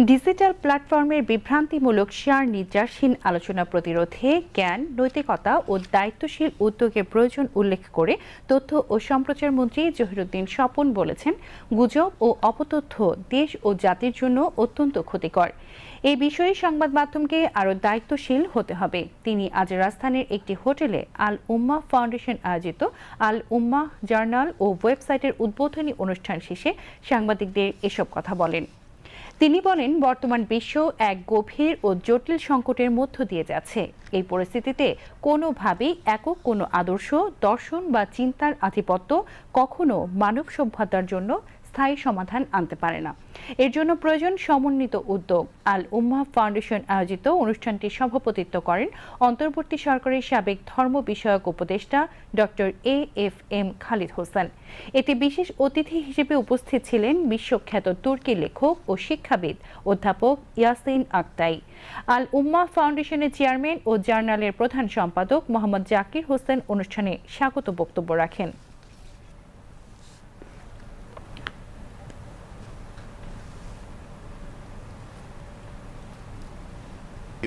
Digital প্ল্যাটফর্মের বিভ্রান্তিমূলক share নির্যাসহীন আলোচনা প্রতিরোধে জ্ঞান, নৈতিকতা ও দায়িত্বশীল উদ্যোগের প্রয়োজন উল্লেখ করে তথ্য ও সম্প্রচার মন্ত্রী জহিরুদ্দিন স্বপন বলেছেন, গুজব ও অপতথ্য দেশ ও জাতির জন্য অত্যন্ত ক্ষতিকর। এই বিষয়ে সংবাদ মাধ্যমকে আরও দায়িত্বশীল হতে হবে। তিনি আজ রাজধানীর একটি হোটেলে আল উম্মাহ ফাউন্ডেশন আয়োজিত আল উম্মাহ জার্নাল ও ওয়েবসাইটের উদ্বোধনী অনুষ্ঠান শেষে সাংবাদিকদের এসব কথা বলেন। তিনি বলেন, বর্তমান বিশ্ব এক গভীর ও জটিল সংকটের মধ্য দিয়ে যাচ্ছে। এই পরিস্থিতিতে কোনোভাবেই একক কোনো আদর্শ, দর্শন বা চিন্তার আধিপত্য কখনো মানব সভ্যতার জন্য স্থায়ী সমাধান আনতে পারে না। এর জন্য প্রয়োজন সমন্বিত উদ্যোগ। আল উম্মাহ ফাউন্ডেশন আয়োজিত অনুষ্ঠানটি সভাপতিত্ব করেন অন্তর্বর্তী সরকারের সাবেক ধর্ম বিষয়ক উপদেষ্টা ডক্টর.এ.এফ.এম. খালিদ হোসেন। এতে বিশেষ অতিথি হিসেবে উপস্থিত ছিলেন বিশ্বখ্যাত তুর্কি লেখক ও শিক্ষাবিদ অধ্যাপক ইয়াসিন আকতাই। আল উম্মাহ ফাউন্ডেশনের চেয়ারম্যান ও জার্নালের প্রধান সম্পাদক মোহাম্মদ জাকির হোসেন অনুষ্ঠানে স্বাগত বক্তব্য রাখেন।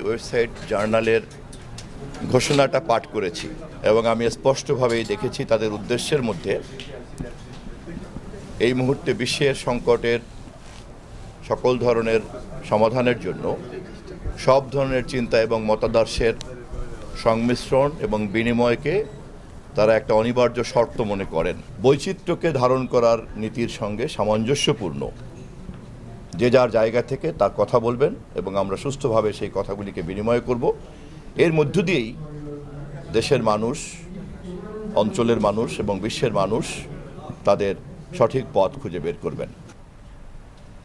ওয়েবসাইট জার্নালের ঘোষণাটা পাঠ করেছি এবং আমি স্পষ্টভাবেই দেখেছি তাদের উদ্দেশ্যের মধ্যে এই মুহূর্তে বিশ্বের সংকটের সকল ধরনের সমাধানের জন্য সব ধরনের চিন্তা এবং মতাদর্শের সংমিশ্রণ এবং বিনিময়কে তারা একটা অনিবার্য শর্ত মনে করেন। বৈচিত্র্যকে ধারণ করার নীতির সঙ্গে সামঞ্জস্যপূর্ণ যে যার জায়গা থেকে তার কথা বলবেন এবং আমরা সুষ্ঠুভাবে সেই কথাগুলিকে বিনিময় করব। এর মধ্য দিয়েই দেশের মানুষ, অঞ্চলের মানুষ এবং বিশ্বের মানুষ তাদের সঠিক পথ খুঁজে বের করবেন।